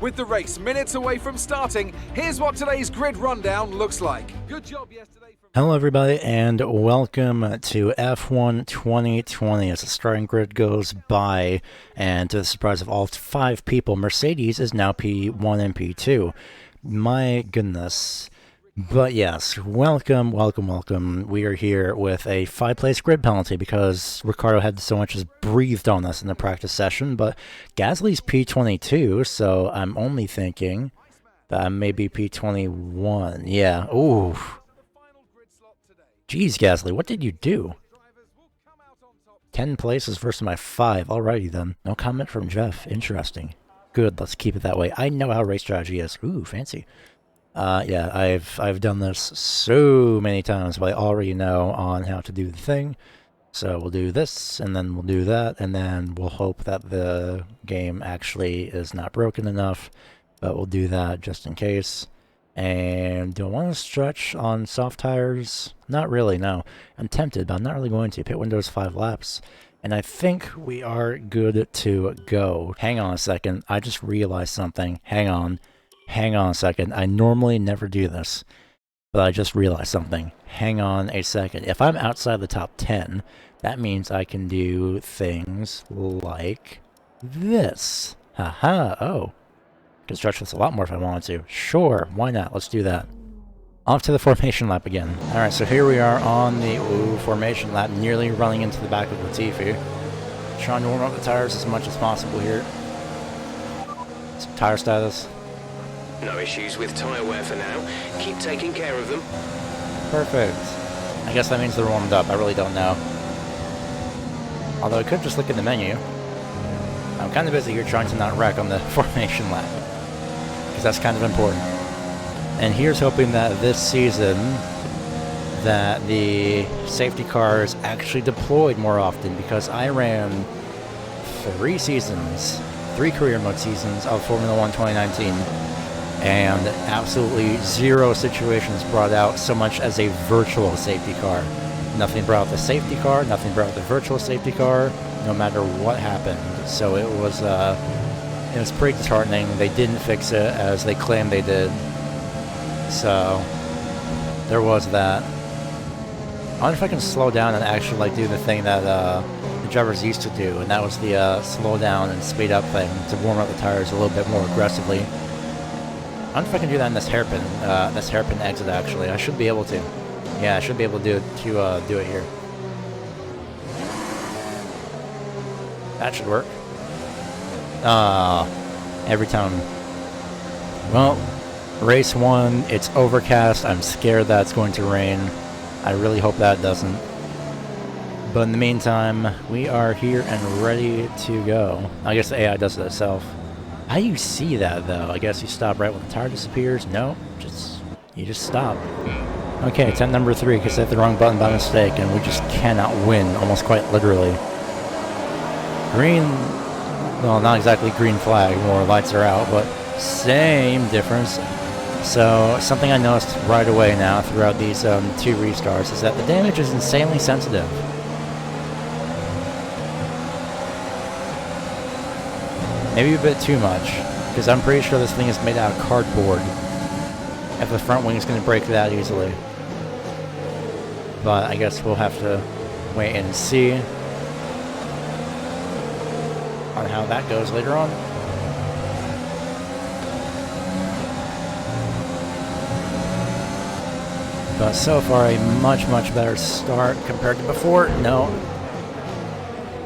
With the race minutes away from starting, here's what today's grid rundown looks like. Good job yesterday. Hello everybody and welcome to F1 2020 as the starting grid goes by, and to the surprise of all 5 people, Mercedes is now P1 and P2. My goodness. But yes, welcome. We are here with a 5-place grid penalty because Ricardo had so much as breathed on us in the practice session, but Gasly's P22, so I'm only thinking that I may be P21. Yeah, ooh. Jeez, Gasly, what did you do? 10 places versus my 5. Alrighty then. No comment from Jeff. Interesting. Good, let's keep it that way. I know how race strategy is. Ooh, fancy. Yeah, I've done this so many times, but I already know on how to do the thing. So we'll do this, and then we'll do that, and then we'll hope that the game actually is not broken enough. But we'll do that just in case. And do I want to stretch on soft tires? Not really, no. I'm tempted, but I'm not really going to. Pit window's 5 laps. And I think we are good to go. Hang on a second. I just realized something. Hang on a second. I normally never do this, but I just realized something. Hang on a second. If I'm outside the top 10, that means I can do things like this. Haha, oh. I can stretch this a lot more if I wanted to. Sure, why not? Let's do that. Off to the formation lap again. Alright, so here we are on the formation lap, nearly running into the back of Latifi. Trying to warm up the tires as much as possible here. Some tire status. No issues with tyre wear for now. Keep taking care of them. Perfect. I guess that means they're warmed up. I really don't know. Although I could just look at the menu. I'm kind of busy here trying to not wreck on the formation lap, because that's kind of important. And here's hoping that this season that the safety car is actually deployed more often, because I ran 3 career mode seasons of Formula 1 2019, and absolutely 0 situations brought out so much as a virtual safety car. Nothing brought out the safety car, nothing brought out the virtual safety car, no matter what happened. So it was pretty disheartening. They didn't fix it as they claimed they did. So there was that. I wonder if I can slow down and actually do the thing that the drivers used to do, and that was the slow down and speed up thing to warm up the tires a little bit more aggressively. I wonder if I can do that in this hairpin exit. Actually, I should be able to. Yeah, I should be able to do it here. That should work. Every time. Well, race 1, it's overcast. I'm scared that it's going to rain. I really hope that doesn't. But in the meantime, we are here and ready to go. I guess the AI does it itself. How do you see that, though? I guess you stop right when the tire disappears? No, you just stop. Okay, attempt number 3, because I hit the wrong button by mistake, and we just cannot win, almost quite literally. Green, well, not exactly green flag, more lights are out, but same difference. So, something I noticed right away now throughout these 2 restarts is that the damage is insanely sensitive. Maybe a bit too much, because I'm pretty sure this thing is made out of cardboard. If the front wing is going to break that easily. But I guess we'll have to wait and see on how that goes later on. But so far, a much better start compared to before. No.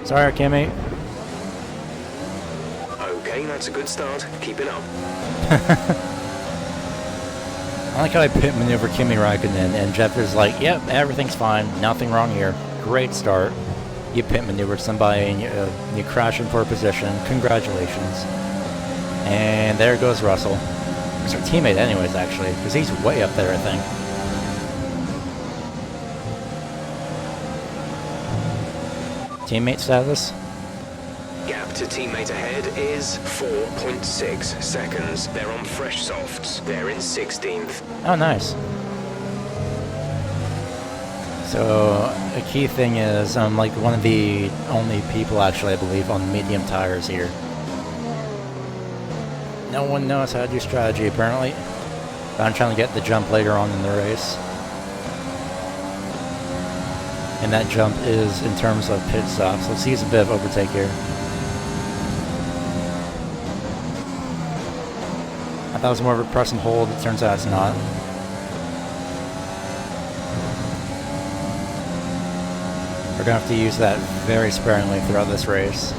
Sorry, Kimmy. Okay, that's a good start. Keep it up. I like how I pit maneuver Kimi Raikkonen, and Jeff is like, yep, everything's fine, nothing wrong here. Great start. You pit maneuvered somebody and you crash in poor position. Congratulations. And there goes Russell. He's our teammate anyways, actually, because he's way up there, I think. Teammate status? Gap to teammate ahead is 4.6 seconds. They're on fresh softs. They're in 16th. Oh, nice. So, a key thing is I'm like one of the only people, actually, I believe, on medium tires here. No one knows how to do strategy, apparently. But I'm trying to get the jump later on in the race. And that jump is in terms of pit stops. Let's use a bit of overtake here. I thought it was more of a press and hold. It turns out it's not. We're going to have to use that very sparingly throughout this race.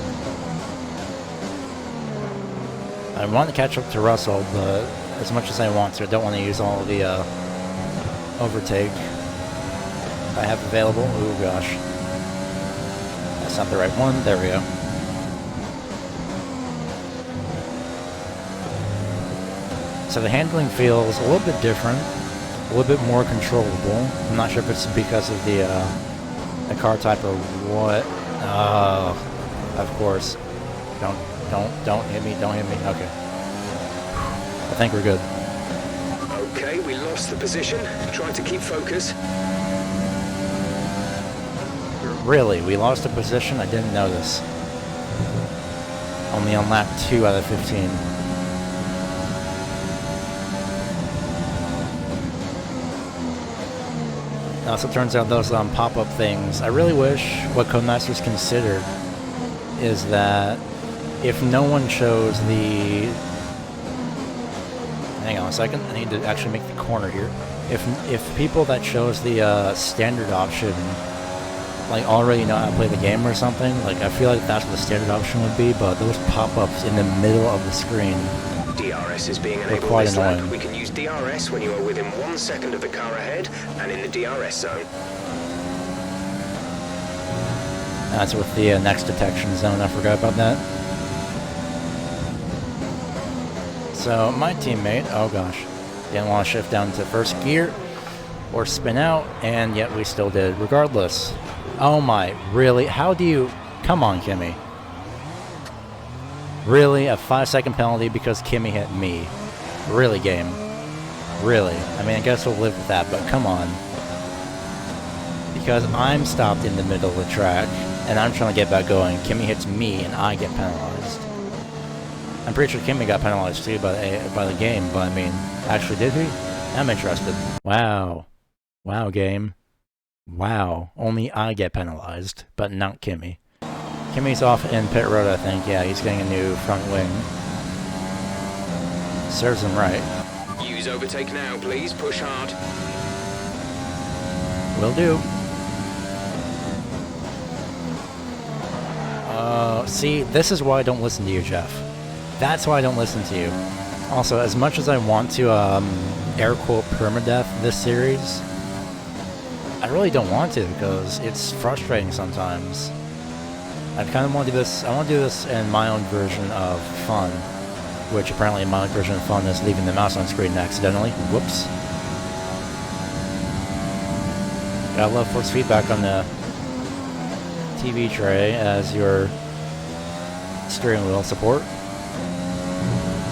I want to catch up to Russell, but as much as I want to, I don't want to use all of the overtake I have available. Oh gosh. That's not the right one. There we go. So the handling feels a little bit different, a little bit more controllable. I'm not sure if it's because of the car type or what. Of course. Don't hit me, don't hit me. Okay. I think we're good. Okay, we lost the position. Try to keep focus. Really? We lost a position? I didn't notice. Only on lap 2 out of 15. It also turns out those pop-up things, I really wish what Codemasters considered is that if no one chose the... Hang on a second, I need to actually make the corner here. If people that chose the standard option like already know how to play the game or something, like I feel like that's what the standard option would be, but those pop-ups in the middle of the screen DRS is being enabled quite this lap. annoying. We can use DRS when you are within 1 second of the car ahead and in the DRS zone. That's with the next detection zone, I forgot about that. So my teammate, oh gosh, didn't want to shift down to first gear or spin out, and yet we still did regardless. Oh my, really? How do you... Come on, Kimmy. Really? A 5-second penalty because Kimmy hit me? Really, game? Really? I mean, I guess we'll live with that, but come on. Because I'm stopped in the middle of the track, and I'm trying to get back going. Kimmy hits me, and I get penalized. I'm pretty sure Kimmy got penalized too by the game, but I mean, actually did he? I'm interested. Wow. Wow, game. Wow. Only I get penalized, but not Kimmy. Kimmy's off in pit road, I think. Yeah, he's getting a new front wing. Serves him right. Use overtake now, please. Push hard. Will do. See, this is why I don't listen to you, Jeff. That's why I don't listen to you. Also, as much as I want to, air quote permadeath this series, I really don't want to because it's frustrating sometimes. I kind of want to do this. I want to do this in my own version of fun, which apparently my own version of fun is leaving the mouse on screen accidentally. Whoops. Gotta love force feedback on the TV tray as your steering wheel support.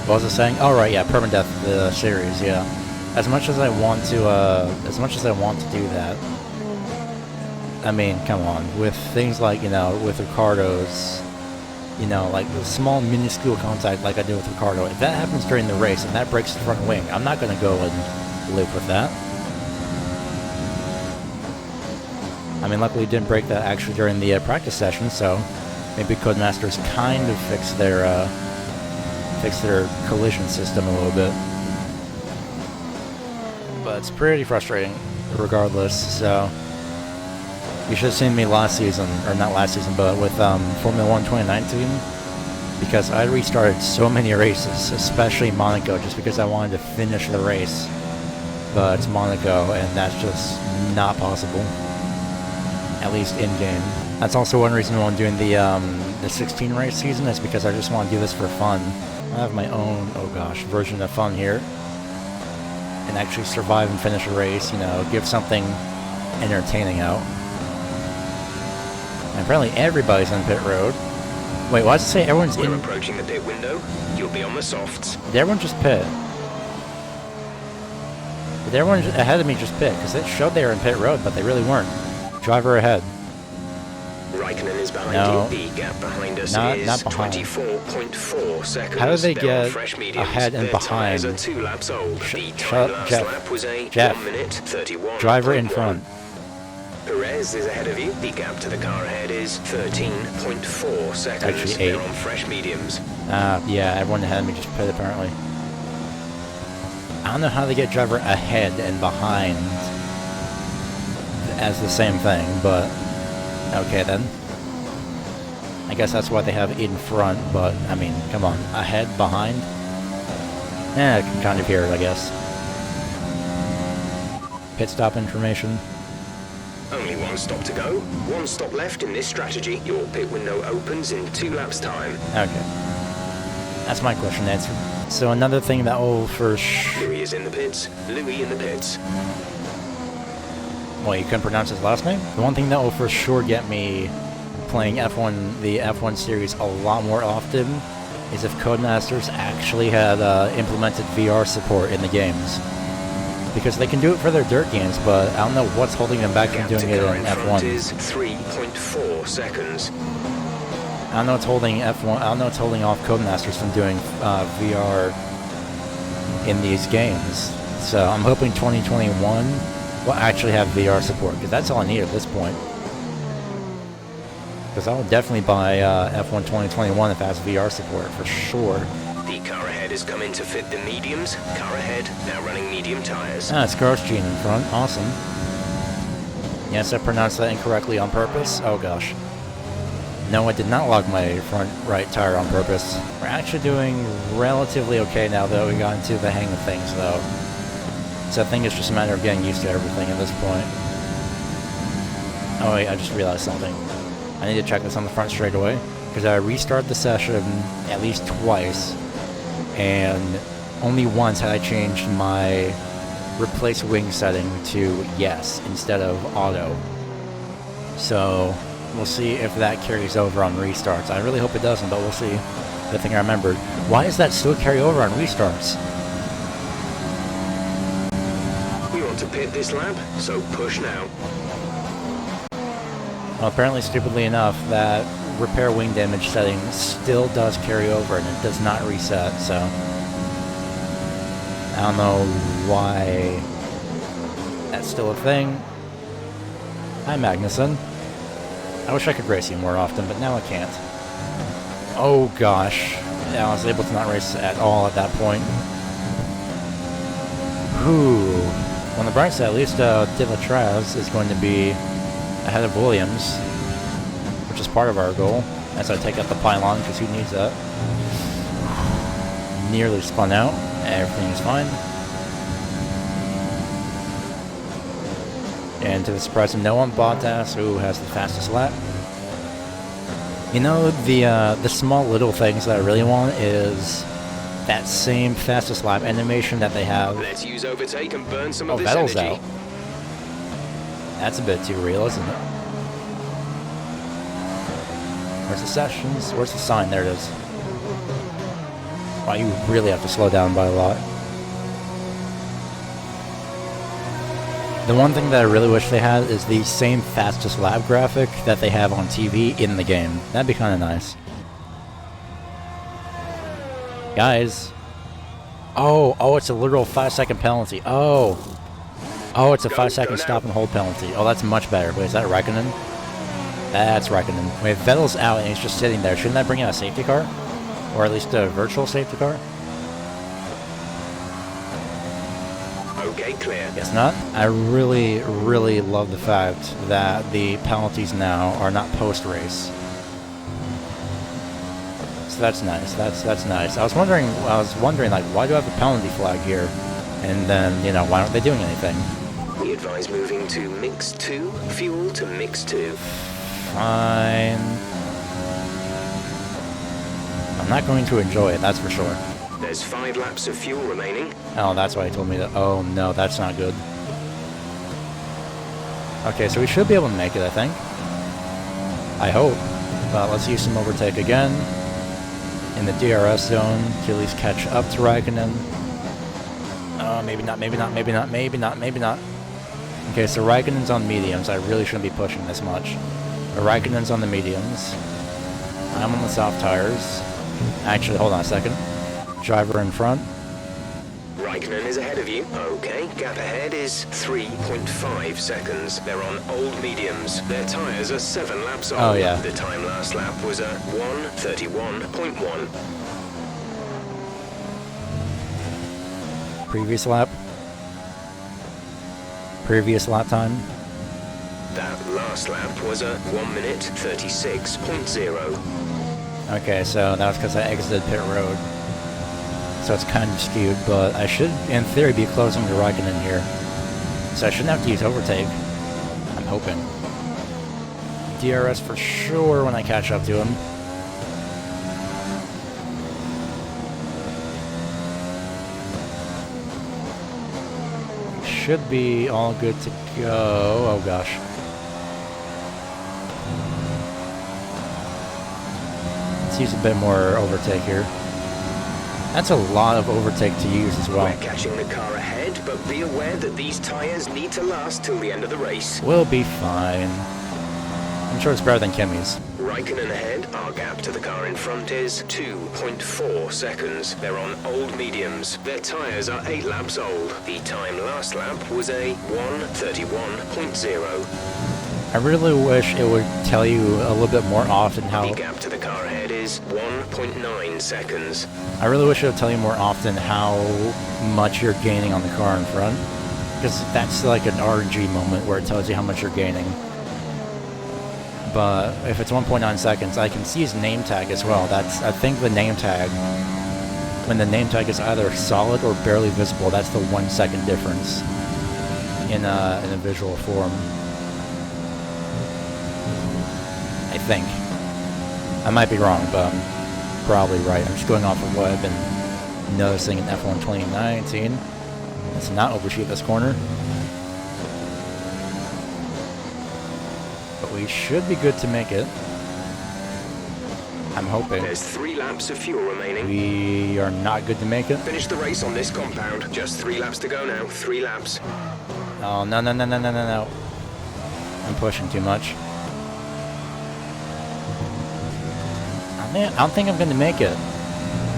What was it saying? Oh right, yeah, permadeath the series. Yeah. As much as I want to do that. I mean, come on, with things like, you know, with Ricardo's, you know, like the small minuscule contact like I did with Ricardo, if that happens during the race and that breaks the front wing, I'm not going to go and live with that. I mean, luckily it didn't break that actually during the practice session, so maybe Codemasters kind of fixed their collision system a little bit. But it's pretty frustrating regardless, so... You should have seen me last season, or not last season, but with Formula 1 2019, because I restarted so many races, especially Monaco, just because I wanted to finish the race. But it's Monaco, and that's just not possible, at least in-game. That's also one reason why I'm doing the 16 race season, is because I just want to do this for fun. I have my own, oh gosh, version of fun here, and actually survive and finish a race, you know, give something entertaining out. And apparently everybody's on pit road. Wait, why does it say everyone's in? We're approaching the pit window. You'll be on the softs. Did everyone just pit? Did everyone ahead of me just pit? Because it showed they were in pit road, but they really weren't. Driver ahead. Raikkonen is behind No. you. The gap behind us Not is behind. 24.4 seconds. How did they They're get on fresh mediums. ahead and Their behind? tires are 2 laps old. The shut time up, last Jeff. lap was a Jeff. 1 minute 31. Driver in front. Perez is ahead of you. The gap to the car ahead is 13.4 seconds. Actually, 8. They're on fresh mediums. Yeah, everyone ahead of me just pit apparently. I don't know how they get driver ahead and behind as the same thing, but okay then. I guess that's why they have in front, but I mean, come on, ahead, behind? I can kind of hear it, I guess. Pit stop information. Only 1 stop to go. 1 stop left in this strategy. Your pit window opens in 2 laps' time. Okay. That's my question answered. So another thing that will Louis is in the pits. Louis in the pits. Well, you couldn't pronounce his last name? The one thing that will for sure get me playing F1, the F1 series a lot more often is if Codemasters actually had implemented VR support in the games. Because they can do it for their dirt games, but I don't know what's holding them back from doing it in F1. Is 3.4 seconds. I don't know what's holding F1. I don't know what's holding off Codemasters from doing VR in these games. So I'm hoping 2021 will actually have VR support, because that's all I need at this point. Because I will definitely buy F1 2021 if it has VR support for sure. The car ahead is coming to fit the mediums. Car ahead, now running medium tires. Ah, it's Grosjean in front. Awesome. Yes, I pronounced that incorrectly on purpose. Oh gosh. No, I did not lock my front right tire on purpose. We're actually doing relatively okay now, though. We got into the hang of things, though. So I think it's just a matter of getting used to everything at this point. Oh wait, I just realized something. I need to check this on the front straight away, because I restarted the session at least twice, and only once had I changed my replace wing setting to yes instead of auto. So we'll see if that carries over on restarts. I really hope it doesn't, but we'll see. Good thing I remembered. Why does that still carry over on restarts? We want to pit this lap, so push now. Well, apparently, stupidly enough, that repair wing damage setting still does carry over and it does not reset, so I don't know why that's still a thing. Hi, Magnuson. I wish I could race you more often, but now I can't. Oh gosh. Yeah, I was able to not race at all at that point. Whew. On the bright side, at least De La Traz is going to be ahead of Williams, which is part of our goal, as I take out the pylon, because who needs that? Nearly spun out. Everything is fine. And to the surprise of no one, Bottas, who has the fastest lap. You know, the small little things that I really want is that same fastest lap animation that they have. Let's use overtake and burn some of this Vettel's energy. out. That's a bit too real, isn't it? Where's the sessions? Where's the sign? There it is. Wow, you really have to slow down by a lot. The one thing that I really wish they had is the same fastest lap graphic that they have on TV in the game. That'd be kind of nice. Guys. Oh, it's a literal 5-second penalty. Oh, it's a 5-second stop and hold penalty. Oh, that's much better. Wait, is that Raikkonen? That's Raikkonen. Wait, if Vettel's out and he's just sitting there, shouldn't that bring out a safety car? Or at least a virtual safety car? Okay, clear. Guess not. I really, really love the fact that the penalties now are not post-race. So that's nice. That's nice. I was wondering, like, why do I have a penalty flag here? And then, you know, why aren't they doing anything? We advise moving to mix 2, fuel to mix 2. Fine. I'm not going to enjoy it, that's for sure. There's 5 laps of fuel remaining. Oh, that's why he told me that. Oh, no, that's not good. Okay, so we should be able to make it, I think. I hope. But let's use some overtake again. In the DRS zone to at least catch up to Raikkonen. Maybe not, maybe not, maybe not, maybe not, maybe not. Okay, so Raikkonen's on mediums. I really shouldn't be pushing this much. Raikkonen's on the mediums. I'm on the soft tires. Actually, hold on a second. Driver in front. Raikkonen is ahead of you. Okay, gap ahead is 3.5 seconds. They're on old mediums. Their tyres are 7 laps old. Oh, yeah. The time last lap was a 1:31.1. Previous lap. Previous lap time. That last lap was a 1:36.0. Okay, so that was because I exited pit road. So it's kind of skewed, but I should, in theory, be closing to Raikkonen here. So I shouldn't have to use overtake. I'm hoping. DRS for sure when I catch up to him. Should be all good to go. Oh gosh. Let's use a bit more overtake here. That's a lot of overtake to use as well. We're catching the car ahead, but be aware that these tyres need to last till the end of the race. We'll be fine. I'm sure it's better than Kimi's. Raikkonen ahead. Our gap to the car in front is 2.4 seconds. They're on old mediums. Their tyres are 8 laps old. The time last lap was a 1:31.0. I really wish it would tell you a little bit more often how... The gap to the car ahead is 1.9 seconds. I really wish it would tell you more often how much you're gaining on the car in front. Because that's like an RNG moment where it tells you how much you're gaining. But if it's 1.9 seconds, I can see his name tag as well. That's, I think, the name tag. When the name tag is either solid or barely visible, that's the 1 second difference in a visual form. I think. I might be wrong, but I'm probably right. I'm just going off of what I've been noticing in F1 2019. Let's not overshoot this corner. But we should be good to make it. I'm hoping. There's 3 laps of fuel remaining. We are not good to make it. Finish the race on this compound. Just 3 laps to go now. 3 laps. Oh, no, no, no, no, no, no, no. I'm pushing too much. I don't think I'm going to make it.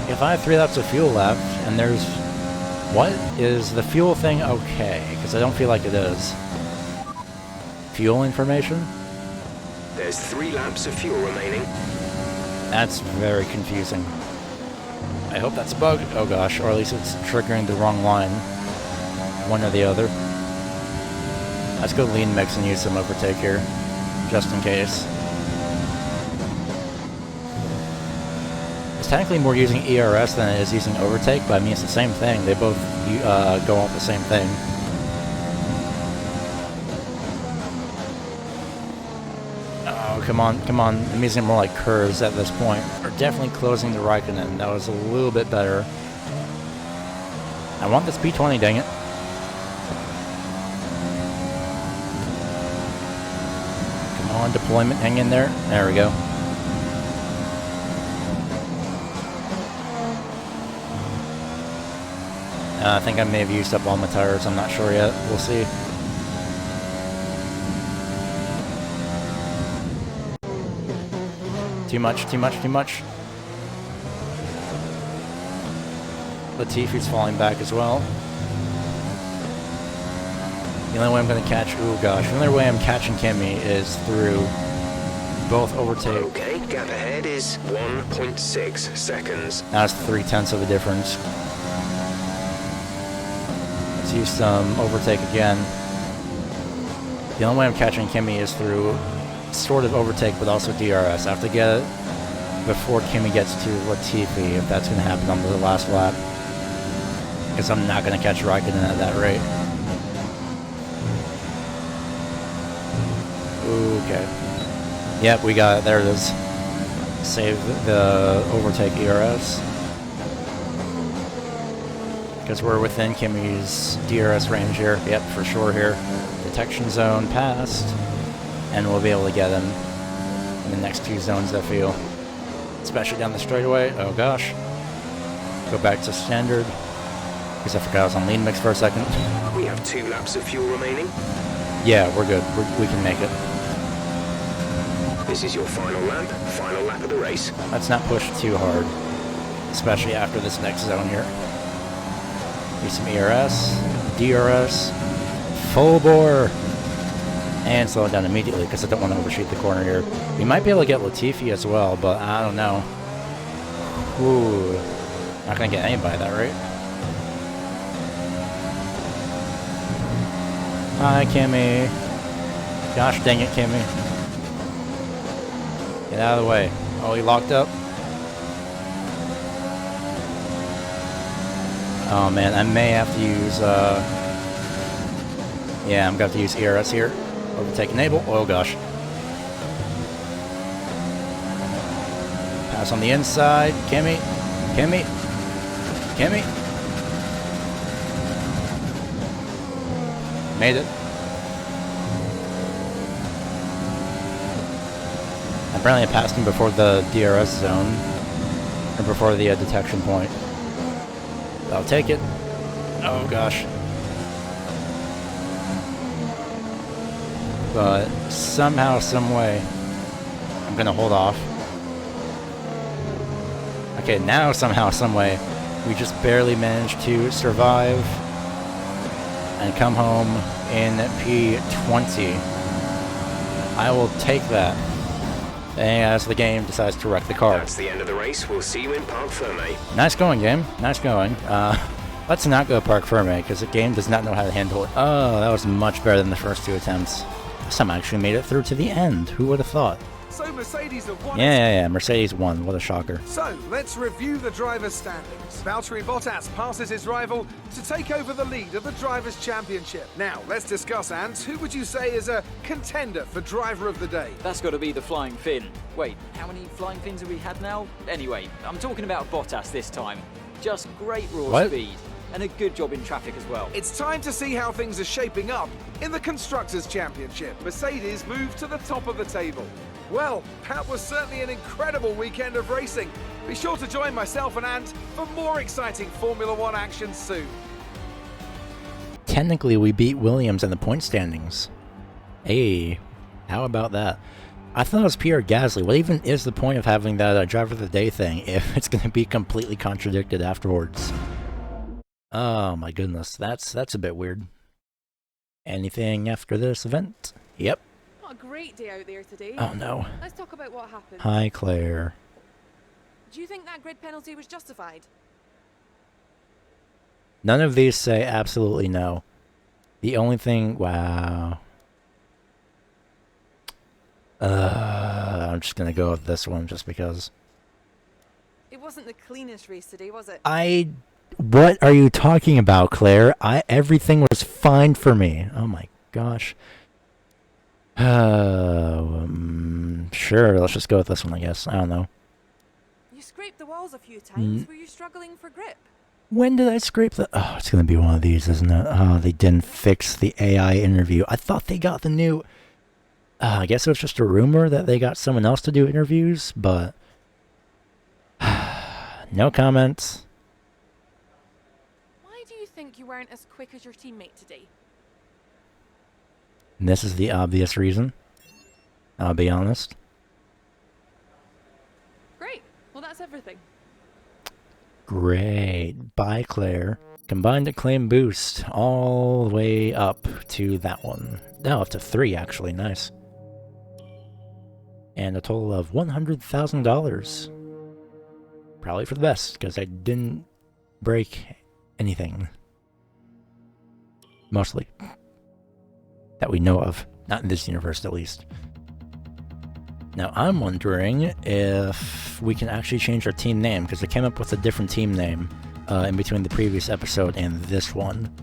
If I have 3 laps of fuel left, and there's... What? Is the fuel thing okay? Because I don't feel like it is. Fuel information? There's 3 laps of fuel remaining. That's very confusing. I hope that's a bug. Oh gosh, or at least it's triggering the wrong line. One or the other. Let's go lean mix and use some overtake here, just in case. It's technically more using ERS than it is using overtake, but I mean it's the same thing. They both go off the same thing. Oh, come on, come on. I'm using more like curves at this point. We're definitely closing the Raikkonen. That was a little bit better. I want this P20, dang it. Come on, deployment, hang in there. There we go. I think I may have used up all my tires. I'm not sure yet. We'll see. Too much, too much, too much. Latifi's falling back as well. The only way I'm going to catch... Oh gosh. The only way I'm catching Kimi is through both overtake. Okay, gap ahead is 1.6 seconds. That's 0.3 of a difference. Let's use some overtake again. The only way I'm catching Kimi is through sort of overtake, but also DRS. I have to get it before Kimi gets to Latifi, if that's going to happen on the last lap. Because I'm not going to catch Raikkonen at that rate. Okay. Yep, we got it. There it is. Save the overtake ERS. Because we're within Kimi's DRS range here. Yep, for sure here. Detection zone passed. And we'll be able to get him in the next 2 zones, I feel. Especially down the straightaway. Oh gosh. Go back to standard. Because I forgot I was on lean mix for a second. We have 2 laps of fuel remaining. Yeah, we're good. We can make it. This is your final lap of the race. Let's not push too hard, especially after this next zone here. Need some ERS, DRS, full bore, and slow it down immediately because I don't want to overshoot the corner here. We might be able to get Latifi as well, but I don't know. Ooh, not gonna get anybody that, right? Hi, Kimmy. Gosh dang it, Kimmy. Get out of the way. Oh, he locked up? Oh man, I may have to use, yeah, I'm going to have to use ERS here. Overtake enable. Oh gosh. Pass on the inside. Kimmy. Kimmy. Kimmy. Made it. Apparently I passed him before the DRS zone. Or before the detection point. I'll take it. Oh gosh. But somehow, some way, I'm gonna hold off. Okay, now somehow, some way, we just barely managed to survive and come home in P20. I will take that. And as the game decides to wreck the car. That's the end of the race. We'll see you in Parc Ferme. Nice going, game. Nice going. Let's not go Parc Ferme, because the game does not know how to handle it. Oh, that was much better than the first two attempts. Some actually made it through to the end. Who would have thought? So Mercedes have won. Yeah. Mercedes won. What a shocker. So let's review the drivers' standings. Valtteri Bottas passes his rival to take over the lead of the Drivers' Championship. Now let's discuss, Ant. Who would you say is a contender for Driver of the Day? That's got to be the Flying Finn. Wait, how many Flying Fins have we had now? Anyway, I'm talking about Bottas this time. Just great raw speed. And a good job in traffic as well. It's time to see how things are shaping up in the Constructors' Championship. Mercedes moved to the top of the table. Well, that was certainly an incredible weekend of racing. Be sure to join myself and Ant for more exciting Formula One action soon. Technically, we beat Williams in the point standings. Hey, how about that? I thought it was Pierre Gasly. What even is the point of having that Driver of the Day thing if it's going to be completely contradicted afterwards? Oh my goodness, that's a bit weird. Anything after this event? Yep. What a great day out there today. Oh no. Let's talk about what happened. Hi, Claire. Do you think that grid penalty was justified? None of these say absolutely no. The only thing... Wow. I'm just gonna go with this one just because. It wasn't the cleanest race today, was it? What are you talking about, Claire? Everything was fine for me. Oh my gosh. Sure, let's just go with this one, I guess. I don't know. You scraped the walls a few times. Were you struggling for grip? When did I scrape the... Oh, it's going to be one of these, isn't it? Oh, they didn't fix the AI interview. I thought they got the new... I guess it was just a rumor that they got someone else to do interviews, but... No comments. Why do you think you weren't as quick as your teammate today? And this is the obvious reason. I'll be honest. Great. Well, that's everything. Great. Bye, Claire. Combined acclaim boost all the way up to that one. No, up to 3, actually. Nice. And a total of $100,000. Probably for the best, because I didn't break anything. Mostly. That we know of. Not in this universe, at least. Now, I'm wondering if we can actually change our team name, because I came up with a different team name in between the previous episode and this one.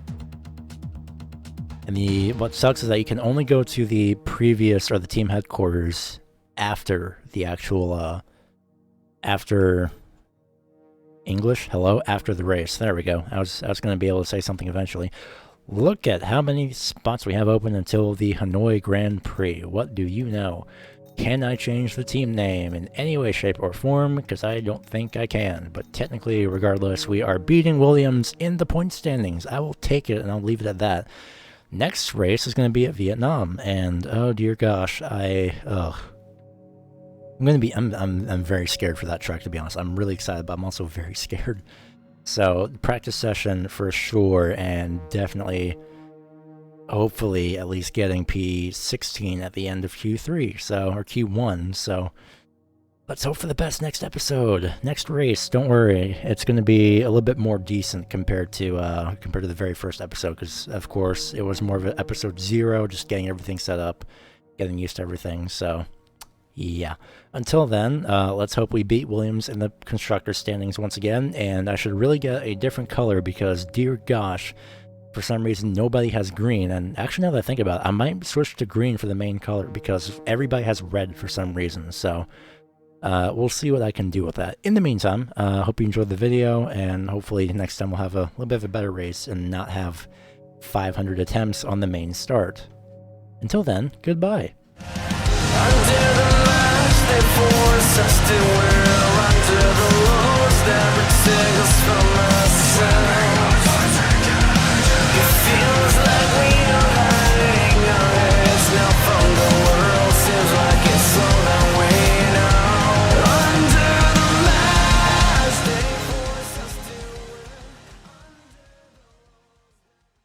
And what sucks is that you can only go to the previous, or the team headquarters, after the actual, after... English? Hello? After the race. There we go. I was going to be able to say something eventually. Look at how many spots we have open until the Hanoi Grand Prix. What do you know? Can I change the team name in any way, shape, or form? Because I don't think I can. But technically, regardless, we are beating Williams in the point standings. I will take it, and I'll leave it at that. Next race is going to be at Vietnam. And, oh dear gosh, I'm very scared for that track, to be honest. I'm really excited, but I'm also very scared. So, practice session for sure, and definitely, hopefully, at least getting P16 at the end of Q3, so, or Q1, so let's hope for the best next episode. Next race, don't worry, it's going to be a little bit more decent compared to the very first episode, because, of course, it was more of an episode 0, just getting everything set up, getting used to everything, so... yeah. Until then, let's hope we beat Williams in the constructors standings once again, and I should really get a different color because, dear gosh, for some reason nobody has green, and actually now that I think about it, I might switch to green for the main color because everybody has red for some reason, so we'll see what I can do with that. In the meantime, hope you enjoyed the video, and hopefully next time we'll have a little bit of a better race and not have 500 attempts on the main start. Until then, goodbye. Until the last they force us to wear